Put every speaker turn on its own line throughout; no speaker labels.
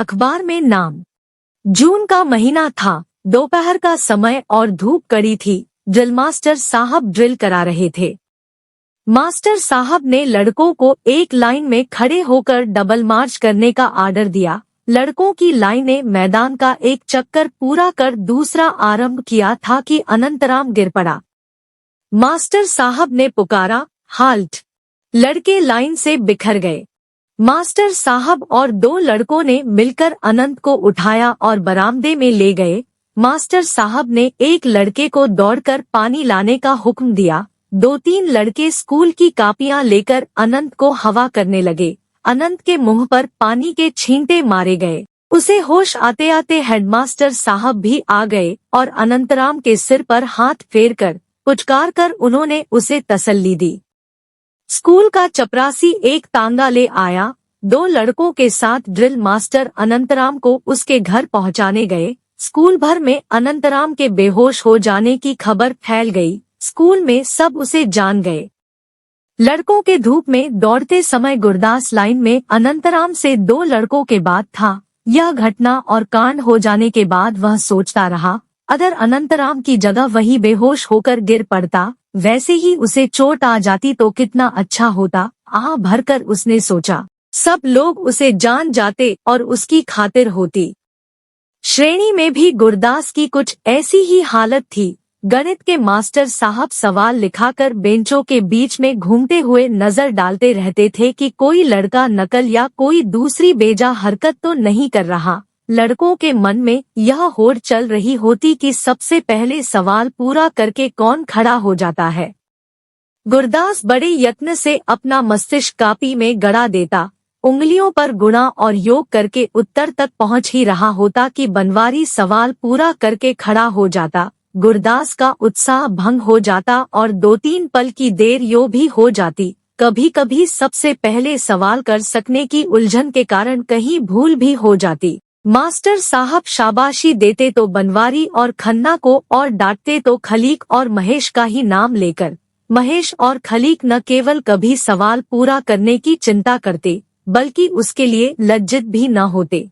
अखबार में नाम। जून का महीना था, दोपहर का समय और धूप कड़ी थी। ड्रिल मास्टर साहब ड्रिल करा रहे थे। मास्टर साहब ने लड़कों को एक लाइन में खड़े होकर डबल मार्च करने का आर्डर दिया। लड़कों की लाइनें मैदान का एक चक्कर पूरा कर दूसरा आरंभ किया था कि अनंतराम गिर पड़ा। मास्टर साहब ने पुकारा, हाल्ट। लड़के लाइन से बिखर गए। मास्टर साहब और दो लड़कों ने मिलकर अनंत को उठाया और बरामदे में ले गए। मास्टर साहब ने एक लड़के को दौड़कर पानी लाने का हुक्म दिया। 2-3 लड़के स्कूल की कापियां लेकर अनंत को हवा करने लगे। अनंत के मुंह पर पानी के छींटे मारे गए। उसे होश आते आते हेडमास्टर साहब भी आ गए और अनंतराम के सिर पर हाथ फेरकर पुचकार कर उन्होंने उसे तसल्ली दी। स्कूल का चपरासी एक तांगा ले आया। 2 लड़कों के साथ ड्रिल मास्टर अनंतराम को उसके घर पहुंचाने गए। स्कूल भर में अनंतराम के बेहोश हो जाने की खबर फैल गई। स्कूल में सब उसे जान गए। लड़कों के धूप में दौड़ते समय गुरदास लाइन में अनंतराम से 2 लड़कों के बाद था। यह घटना और कांड हो जाने के बाद वह सोचता रहा, अगर अनंतराम की जगह वही बेहोश होकर गिर पड़ता, वैसे ही उसे चोट आ जाती तो कितना अच्छा होता। आह भरकर उसने सोचा, सब लोग उसे जान जाते और उसकी खातिर होती। श्रेणी में भी गुरदास की कुछ ऐसी ही हालत थी। गणित के मास्टर साहब सवाल लिखाकर बेंचों के बीच में घूमते हुए नजर डालते रहते थे कि कोई लड़का नकल या कोई दूसरी बेजा हरकत तो नहीं कर रहा। लड़कों के मन में यह होड़ चल रही होती कि सबसे पहले सवाल पूरा करके कौन खड़ा हो जाता है। गुरदास बड़े यत्न से अपना मस्तिष्क कापी में गड़ा देता। उंगलियों पर गुणा और योग करके उत्तर तक पहुंच ही रहा होता कि बनवारी सवाल पूरा करके खड़ा हो जाता। गुरदास का उत्साह भंग हो जाता और 2-3 पल की देर यूं भी हो जाती। कभी कभी सबसे पहले सवाल कर सकने की उलझन के कारण कहीं भूल भी हो जाती। मास्टर साहब शाबाशी देते तो बनवारी और खन्ना को और डांटते तो खलीक और महेश का ही नाम लेकर। महेश और खलीक न केवल कभी सवाल पूरा करने की चिंता करते, बल्कि उसके लिए लज्जित भी न होते।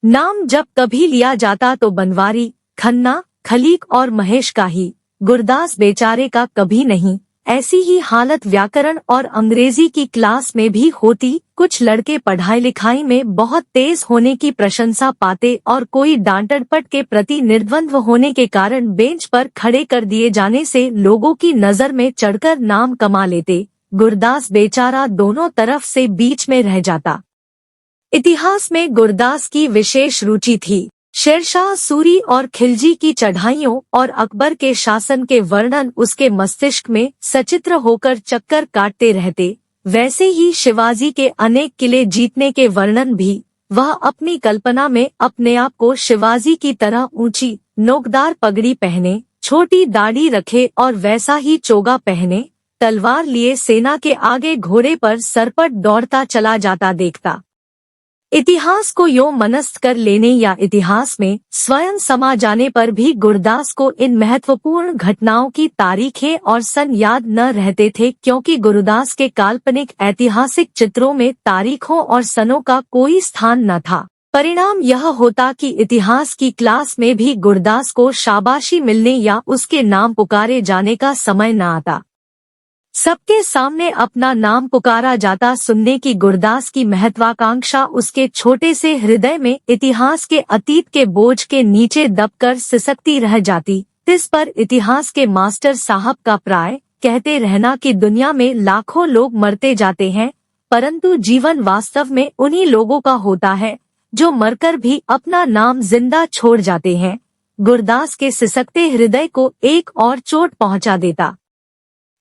नाम जब कभी लिया जाता तो बनवारी, खन्ना, खलीक और महेश का ही, गुरदास बेचारे का कभी नहीं। ऐसी ही हालत व्याकरण और अंग्रेजी की क्लास में भी होती। कुछ लड़के पढ़ाई लिखाई में बहुत तेज होने की प्रशंसा पाते और कोई डांटड़पट के प्रति निर्द्वंद्व होने के कारण बेंच पर खड़े कर दिए जाने से लोगों की नजर में चढ़कर नाम कमा लेते। गुरदास बेचारा दोनों तरफ से बीच में रह जाता। इतिहास में गुरदास की विशेष रुचि थी। शेरशाह सूरी और खिलजी की चढ़ाइयों और अकबर के शासन के वर्णन उसके मस्तिष्क में सचित्र होकर चक्कर काटते रहते। वैसे ही शिवाजी के अनेक किले जीतने के वर्णन भी। वह अपनी कल्पना में अपने आप को शिवाजी की तरह ऊंची नोकदार पगड़ी पहने, छोटी दाढ़ी रखे और वैसा ही चोगा पहने, तलवार लिए सेना के आगे घोड़े पर सरपट दौड़ता चला जाता देखता। इतिहास को यो मनस्थ कर लेने या इतिहास में स्वयं समा जाने पर भी गुरदास को इन महत्वपूर्ण घटनाओं की तारीखें और सन याद न रहते थे, क्योंकि गुरदास के काल्पनिक ऐतिहासिक चित्रों में तारीखों और सनों का कोई स्थान न था। परिणाम यह होता कि इतिहास की क्लास में भी गुरदास को शाबाशी मिलने या उसके नाम पुकारे जाने का समय न आता। सबके सामने अपना नाम पुकारा जाता सुनने की गुरदास की महत्वाकांक्षा उसके छोटे से हृदय में इतिहास के अतीत के बोझ के नीचे दबकर सिसकती रह जाती। इस पर इतिहास के मास्टर साहब का प्राय कहते रहना कि दुनिया में लाखों लोग मरते जाते हैं, परंतु जीवन वास्तव में उन्हीं लोगों का होता है जो मरकर भी अपना नाम जिंदा छोड़ जाते हैं, गुरदास के सिसकते हृदय को एक और चोट पहुंचा देता।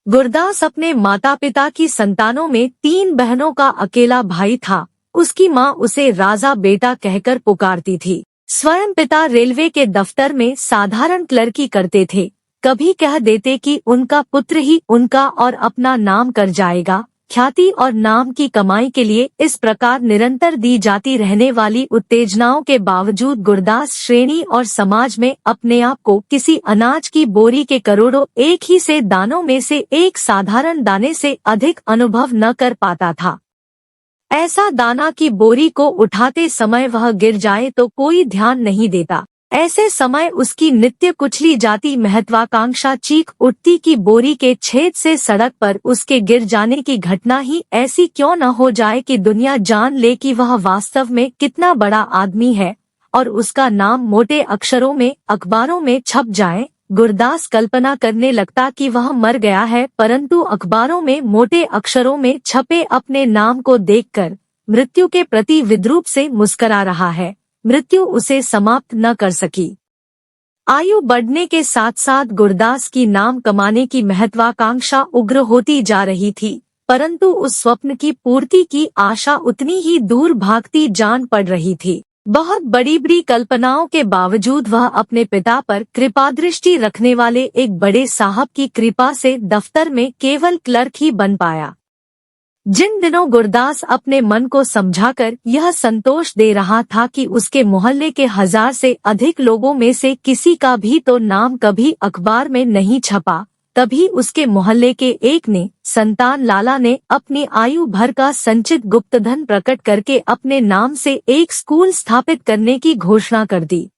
गुरदास अपने माता पिता की संतानों में 3 बहनों का अकेला भाई था। उसकी माँ उसे राजा बेटा कहकर पुकारती थी। स्वयं पिता रेलवे के दफ्तर में साधारण क्लर्की करते थे। कभी कह देते कि उनका पुत्र ही उनका और अपना नाम कर जाएगा। ख्याति और नाम की कमाई के लिए इस प्रकार निरंतर दी जाती रहने वाली उत्तेजनाओं के बावजूद गुरदास श्रेणी और समाज में अपने आप को किसी अनाज की बोरी के करोड़ों एक ही से दानों में से एक साधारण दाने से अधिक अनुभव न कर पाता था। ऐसा दाना की बोरी को उठाते समय वह गिर जाए तो कोई ध्यान नहीं देता। ऐसे समय उसकी नित्य कुचली जाती महत्वाकांक्षा चीख उठती कि बोरी के छेद से सड़क पर उसके गिर जाने की घटना ही ऐसी क्यों न हो जाए कि दुनिया जान ले कि वह वास्तव में कितना बड़ा आदमी है और उसका नाम मोटे अक्षरों में अखबारों में छप जाए। गुरदास कल्पना करने लगता कि वह मर गया है, परंतु अखबारों में मोटे अक्षरों में छपे अपने नाम को देखकर मृत्यु के प्रति विद्रूप से मुस्करा रहा है। मृत्यु उसे समाप्त न कर सकी। आयु बढ़ने के साथ साथ गुरदास की नाम कमाने की महत्वाकांक्षा उग्र होती जा रही थी, परंतु उस स्वप्न की पूर्ति की आशा उतनी ही दूर भागती जान पड़ रही थी। बहुत बड़ी बड़ी कल्पनाओं के बावजूद वह अपने पिता पर कृपा दृष्टि रखने वाले एक बड़े साहब की कृपा से दफ्तर में केवल क्लर्क ही बन पाया। जिन दिनों गुरदास अपने मन को समझाकर यह संतोष दे रहा था कि उसके मोहल्ले के 1000 से अधिक लोगों में से किसी का भी तो नाम कभी अखबार में नहीं छपा, तभी उसके मोहल्ले के एक ने संतान लाला ने अपनी आयु भर का संचित गुप्तधन प्रकट करके अपने नाम से एक स्कूल स्थापित करने की घोषणा कर दी।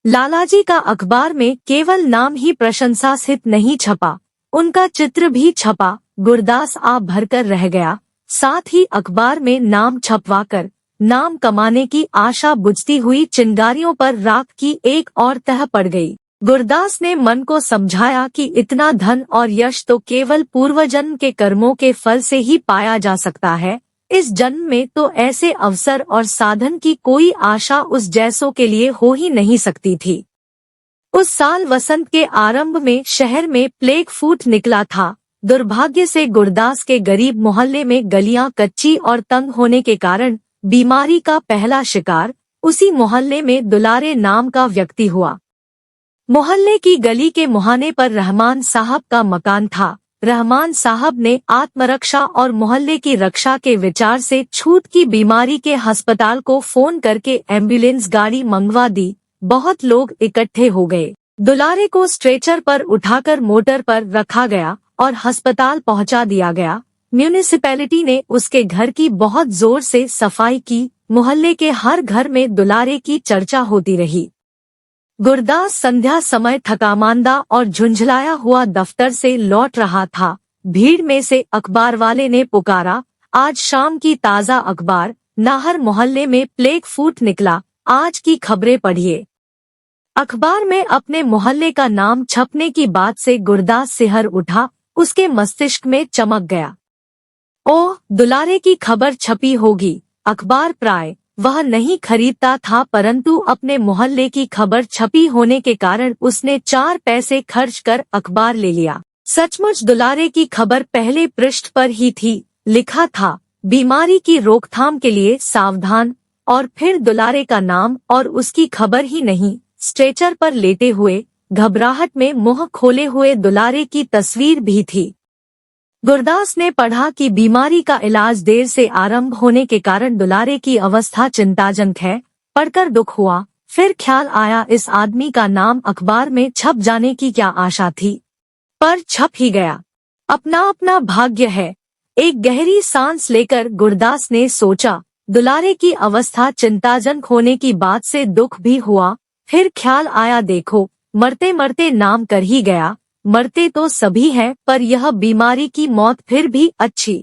लालाजी का अखबार में केवल नाम ही प्रशंसा सहित नहीं छपा, उनका चित्र भी छपा। गुरदास आप भरकर रह गया। साथ ही अखबार में नाम छपवाकर नाम कमाने की आशा बुझती हुई चिंगारियों पर राख की एक और तह पड़ गई। गुरदास ने मन को समझाया कि इतना धन और यश तो केवल पूर्वजन्म के कर्मों के फल से ही पाया जा सकता है। इस जन्म में तो ऐसे अवसर और साधन की कोई आशा उस जैसों के लिए हो ही नहीं सकती थी। उस साल वसंत के आरंभ में शहर में प्लेग फूट निकला था। दुर्भाग्य से गुरदास के गरीब मोहल्ले में गलियां कच्ची और तंग होने के कारण बीमारी का पहला शिकार उसी मोहल्ले में दुलारे नाम का व्यक्ति हुआ। मोहल्ले की गली के मुहाने पर रहमान साहब का मकान था। रहमान साहब ने आत्मरक्षा और मोहल्ले की रक्षा के विचार से छूत की बीमारी के अस्पताल को फोन करके एम्बुलेंस गाड़ी मंगवा दी। बहुत लोग इकट्ठे हो गए। दुलारे को स्ट्रेचर पर उठाकर मोटर पर रखा गया और अस्पताल पहुंचा दिया गया। म्यूनिसिपैलिटी ने उसके घर की बहुत जोर से सफाई की। मोहल्ले के हर घर में दुलारे की चर्चा होती रही। गुरदास संध्या समय थकामांदा और झुंझलाया हुआ दफ्तर से लौट रहा था। भीड़ में से अखबार वाले ने पुकारा, आज शाम की ताजा अखबार, नाहर मोहल्ले में प्लेग फूट निकला, आज की खबरें पढ़िए। अखबार में अपने मोहल्ले का नाम छपने की बात से गुरदास सिहर उठा, उसके मस्तिष्क में चमक गया। ओह, दुलारे की खबर छपी होगी। अखबार प्राय वह नहीं खरीदता था, परंतु अपने मोहल्ले की खबर छपी होने के कारण उसने 4 पैसे खर्च कर अखबार ले लिया। सचमुच दुलारे की खबर पहले पृष्ठ पर ही थी। लिखा था, बीमारी की रोकथाम के लिए सावधान, और फिर दुलारे का नाम और उसकी खबर ही नहीं, स्ट्रेचर पर लेटे हुए घबराहट में मुंह खोले हुए दुलारे की तस्वीर भी थी। गुरदास ने पढ़ा कि बीमारी का इलाज देर से आरंभ होने के कारण दुलारे की अवस्था चिंताजनक है। पढ़कर दुख हुआ, फिर ख्याल आया इस आदमी का नाम अखबार में छप जाने की क्या आशा थी, पर छप ही गया। अपना अपना भाग्य है। एक गहरी सांस लेकर गुरदास ने सोचा, दुलारे की अवस्था चिंताजनक होने की बात से दुख भी हुआ। फिर ख्याल आया, देखो मरते मरते नाम कर ही गया। मरते तो सभी हैं, पर यह बीमारी की मौत फिर भी अच्छी।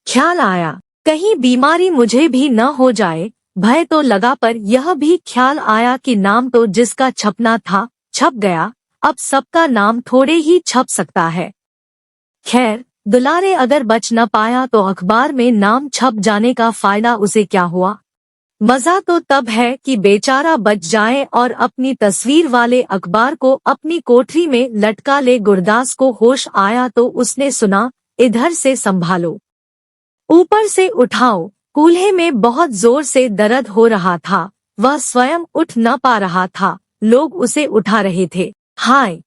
ख्याल आया, कहीं बीमारी मुझे भी न हो जाए। भय तो लगा, पर यह भी ख्याल आया कि नाम तो जिसका छपना था छप गया, अब सबका नाम थोड़े ही छप सकता है। खैर, दुलारे अगर बच न पाया तो अखबार में नाम छप जाने का फायदा उसे क्या हुआ। मजा तो तब है कि बेचारा बच जाए और अपनी तस्वीर वाले अखबार को अपनी कोठरी में लटका ले। गुरदास को होश आया तो उसने सुना, इधर से संभालो, ऊपर से उठाओ। कूल्हे में बहुत जोर से दर्द हो रहा था, वह स्वयं उठ न पा रहा था, लोग उसे उठा रहे थे। हाय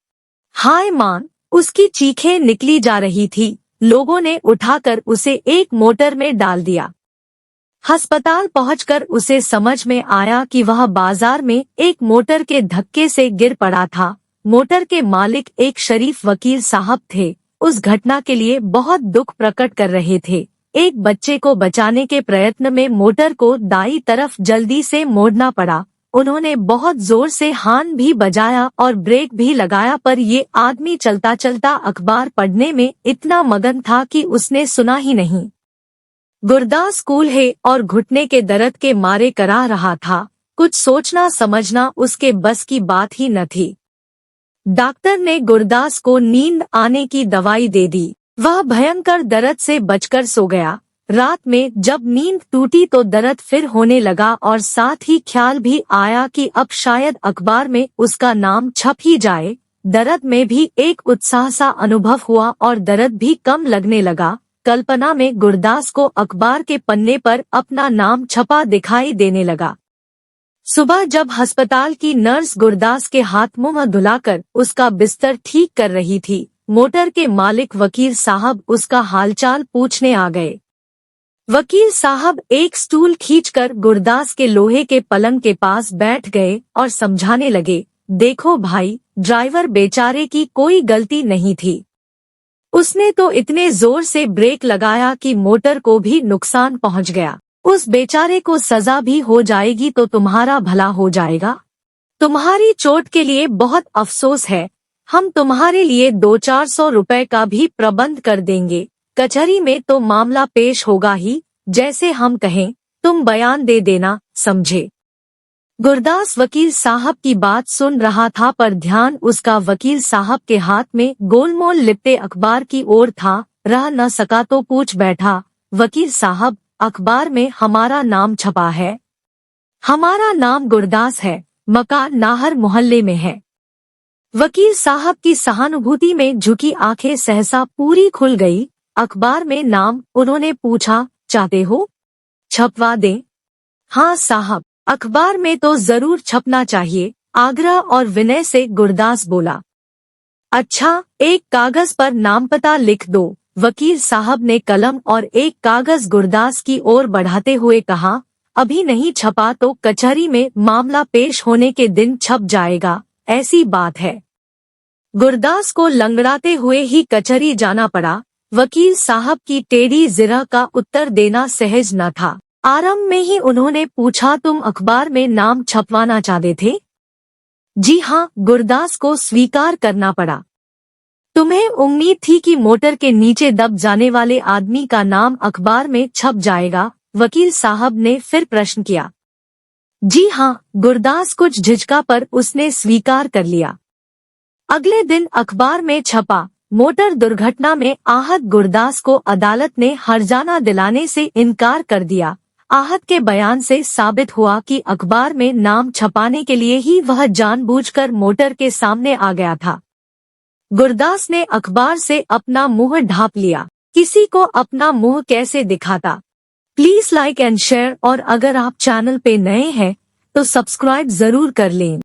हाय मान, उसकी चीखें निकली जा रही थी। लोगों ने उठाकर उसे एक मोटर में डाल दिया। अस्पताल पहुंचकर उसे समझ में आया कि वह बाजार में एक मोटर के धक्के से गिर पड़ा था। मोटर के मालिक एक शरीफ वकील साहब थे। उस घटना के लिए बहुत दुख प्रकट कर रहे थे। एक बच्चे को बचाने के प्रयत्न में मोटर को दाईं तरफ जल्दी से मोड़ना पड़ा। उन्होंने बहुत जोर से हॉर्न भी बजाया और ब्रेक भी लगाया, पर ये आदमी चलता चलता अखबार पढ़ने में इतना मगन था कि उसने सुना ही नहीं। गुरदास कूल्हे है और घुटने के दर्द के मारे करा रहा था। कुछ सोचना समझना उसके बस की बात ही न थी। डॉक्टर ने गुरदास को नींद आने की दवाई दे दी। वह भयंकर दर्द से बचकर सो गया। रात में जब नींद टूटी तो दर्द फिर होने लगा और साथ ही ख्याल भी आया कि अब शायद अखबार में उसका नाम छप ही जाए। दर्द में भी एक उत्साह सा अनुभव हुआ और दर्द भी कम लगने लगा। कल्पना में गुरदास को अखबार के पन्ने पर अपना नाम छपा दिखाई देने लगा। सुबह जब अस्पताल की नर्स गुरदास के हाथ मुंह धुलाकर उसका बिस्तर ठीक कर रही थी, मोटर के मालिक वकील साहब उसका हालचाल पूछने आ गए। वकील साहब एक स्टूल खींचकर गुरदास के लोहे के पलंग के पास बैठ गए और समझाने लगे, देखो भाई, ड्राइवर बेचारे की कोई गलती नहीं थी। उसने तो इतने जोर से ब्रेक लगाया कि मोटर को भी नुकसान पहुंच गया। उस बेचारे को सजा भी हो जाएगी तो तुम्हारा भला हो जाएगा। तुम्हारी चोट के लिए बहुत अफसोस है। हम तुम्हारे लिए 200-400 रुपए का भी प्रबंध कर देंगे। कचहरी में तो मामला पेश होगा ही, जैसे हम कहें तुम बयान दे देना, समझे। गुरदास वकील साहब की बात सुन रहा था, पर ध्यान उसका वकील साहब के हाथ में गोलमोल लिपटे अखबार की ओर था। रह न सका तो पूछ बैठा, वकील साहब, अखबार में हमारा नाम छपा है? हमारा नाम गुरदास है, मकान नाहर मोहल्ले में है। वकील साहब की सहानुभूति में झुकी आंखें सहसा पूरी खुल गई। अखबार में नाम? उन्होंने पूछा। चाहते हो छपवा दें? हाँ साहब, अखबार में तो जरूर छपना चाहिए, आग्रह और विनय से गुरदास बोला। अच्छा, एक कागज पर नाम पता लिख दो। वकील साहब ने कलम और एक कागज गुरदास की ओर बढ़ाते हुए कहा, अभी नहीं छपा तो कचहरी में मामला पेश होने के दिन छप जाएगा, ऐसी बात है। गुरदास को लंगड़ाते हुए ही कचहरी जाना पड़ा। वकील साहब की टेढ़ी जिरह का उत्तर देना सहज न था। आरंभ में ही उन्होंने पूछा, तुम अखबार में नाम छपवाना चाहते थे? जी हाँ, गुरदास को स्वीकार करना पड़ा। तुम्हें उम्मीद थी कि मोटर के नीचे दब जाने वाले आदमी का नाम अखबार में छप जाएगा? वकील साहब ने फिर प्रश्न किया। जी हाँ, गुरदास कुछ झिझका पर उसने स्वीकार कर लिया। अगले दिन अखबार में छपा, मोटर दुर्घटना में आहत गुरदास को अदालत ने हर्जाना दिलाने से इनकार कर दिया। आहत के बयान से साबित हुआ कि अखबार में नाम छपाने के लिए ही वह जानबूझकर मोटर के सामने आ गया था। गुरदास ने अखबार से अपना मुंह ढांप लिया। किसी को अपना मुंह कैसे दिखाता? प्लीज लाइक एंड शेयर, और अगर आप चैनल पे नए हैं तो सब्सक्राइब जरूर कर लें।